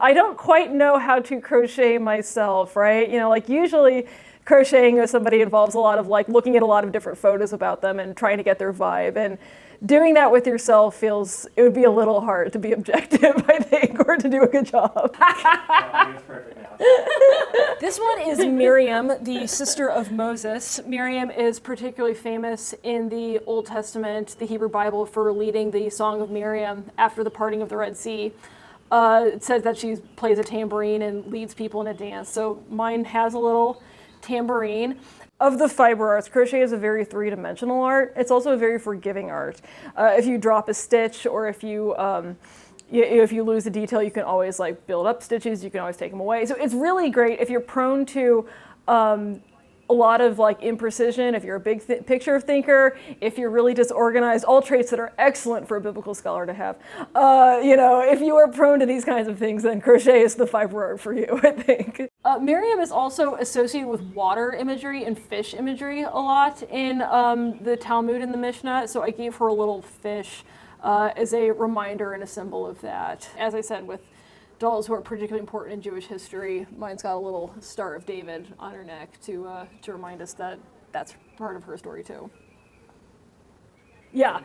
I don't quite know how to crochet myself, right? Like usually crocheting with somebody involves a lot of like looking at a lot of different photos about them and trying to get their vibe. And doing that with yourself it would be a little hard to be objective, I think, or to do a good job. This one is Miriam, the sister of Moses. Miriam is particularly famous in the Old Testament, the Hebrew Bible, for leading the Song of Miriam after the parting of the Red Sea. It says that she plays a tambourine and leads people in a dance. So mine has a little tambourine. Of the fiber arts, crochet is a very three-dimensional art. It's also a very forgiving art. If you drop a stitch or if you lose a detail, you can always like build up stitches. You can always take them away. So it's really great if you're prone to a lot of like imprecision, if you're a big picture thinker, if you're really disorganized, all traits that are excellent for a biblical scholar to have. If you are prone to these kinds of things, then crochet is the fiber art for you, I think. Miriam is also associated with water imagery and fish imagery a lot in the Talmud and the Mishnah, so I gave her a little fish as a reminder and a symbol of that. As I said, with dolls who are particularly important in Jewish history, mine's got a little Star of David on her neck to remind us that that's part of her story too. Yeah,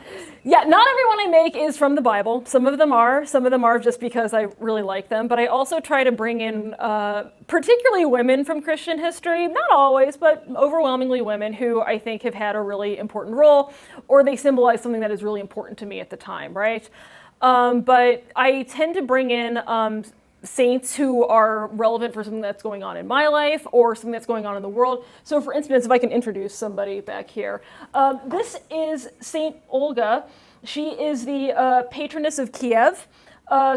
not everyone I make is from the Bible. Some of them are just because I really like them, but I also try to bring in particularly women from Christian history, not always, but overwhelmingly women who I think have had a really important role, or they symbolize something that is really important to me at the time, right? But I tend to bring in saints who are relevant for something that's going on in my life or something that's going on in the world. So for instance, if I can introduce somebody back here, this is Saint Olga. She is the patroness of Kiev.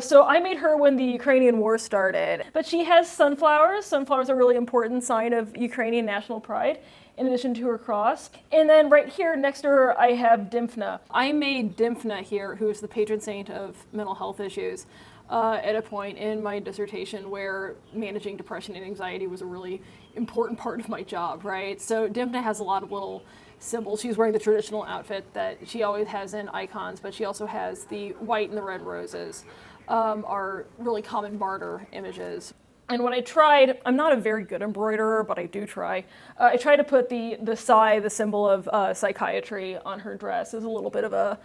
So I made her when the Ukrainian war started. But she has sunflowers. Sunflowers are a really important sign of Ukrainian national pride, in addition to her cross. And then right here next to her, I have Dymphna. I made Dymphna here, who is the patron saint of mental health issues, at a point in my dissertation where managing depression and anxiety was a really important part of my job, right? So Dymphna has a lot of little symbols. She's wearing the traditional outfit that she always has in icons, but she also has the white and the red roses, are really common martyr images. And when I tried, I'm not a very good embroiderer, but I do try. I tried to put the psi, the symbol of psychiatry, on her dress as a little bit of a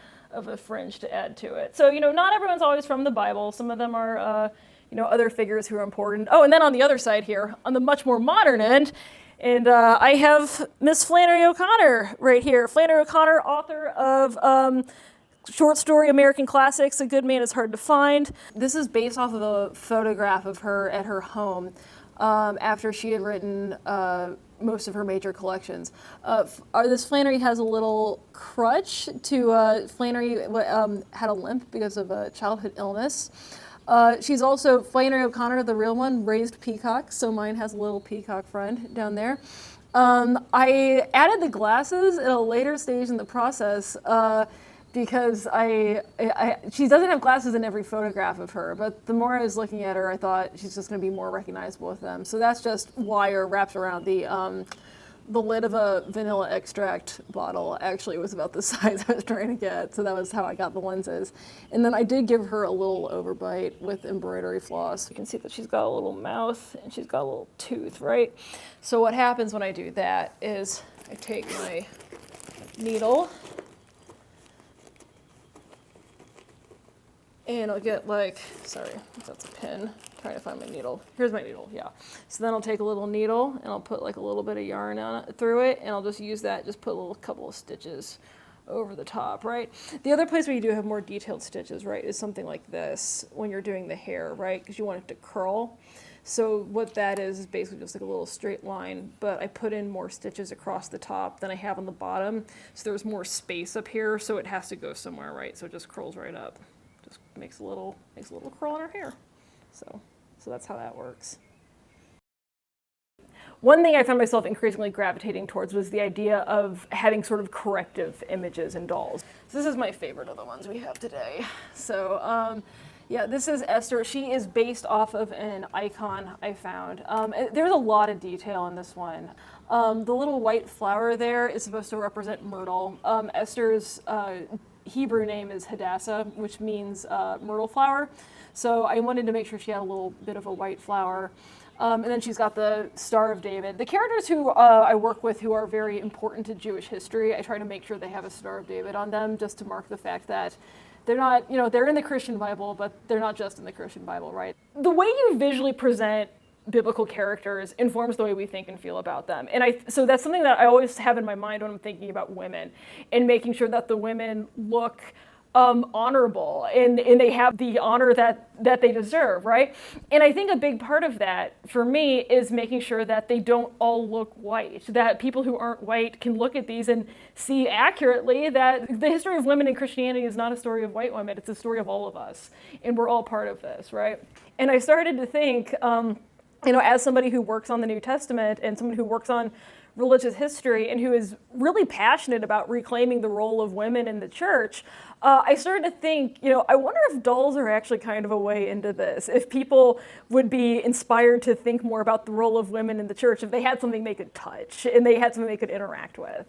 fringe to add to it. So, not everyone's always from the Bible. Some of them are, other figures who are important. Oh, and then on the other side here, on the much more modern end, and I have Miss Flannery O'Connor right here. Flannery O'Connor, author of short story American Classics, A Good Man is Hard to Find. This is based off of a photograph of her at her home after she had written most of her major collections. This Flannery has a little crutch Flannery had a limp because of a childhood illness. She's also, Flannery O'Connor, the real one, raised peacocks, so mine has a little peacock friend down there. I added the glasses at a later stage in the process because she doesn't have glasses in every photograph of her, but the more I was looking at her, I thought she's just going to be more recognizable with them. So that's just wire wrapped around the lid of a vanilla extract bottle. Actually, was about the size I was trying to get, so that was how I got the lenses. And then I did give her a little overbite with embroidery floss. You can see that she's got a little mouth and she's got a little tooth, right? So what happens when I do that is I take my needle and I'll get sorry, that's a pin. I'm trying to find my needle. Here's my needle, yeah. So then I'll take a little needle and I'll put a little bit of yarn on it, through it, and I'll just use that, just put a couple of stitches over the top, right? The other place where you do have more detailed stitches, right, is something like this when you're doing the hair, right? Because you want it to curl. So what that is basically just a little straight line, but I put in more stitches across the top than I have on the bottom. So there's more space up here, so it has to go somewhere, right? So it just curls right up. Just makes a little curl in her hair. So that's how that works. One thing I found myself increasingly gravitating towards was the idea of having sort of corrective images in dolls. So this is my favorite of the ones we have today. So yeah, this is Esther. She is based off of an icon I found. There's a lot of detail in this one. The little white flower there is supposed to represent myrtle. Esther's Hebrew name is Hadassah, which means myrtle flower. So I wanted to make sure she had a little bit of a white flower. And then she's got the Star of David. The characters who I work with who are very important to Jewish history, I try to make sure they have a Star of David on them just to mark the fact that they're not, they're in the Christian Bible, but they're not just in the Christian Bible, right? The way you visually present biblical characters informs the way we think and feel about them. And so that's something that I always have in my mind when I'm thinking about women and making sure that the women look honorable and they have the honor that they deserve, right? And I think a big part of that for me is making sure that they don't all look white, that people who aren't white can look at these and see accurately that the history of women in Christianity is not a story of white women, it's a story of all of us, and we're all part of this, right? And I started to think, as somebody who works on the New Testament and someone who works on religious history and who is really passionate about reclaiming the role of women in the church, I started to think, I wonder if dolls are actually kind of a way into this, if people would be inspired to think more about the role of women in the church, if they had something they could touch and they had something they could interact with.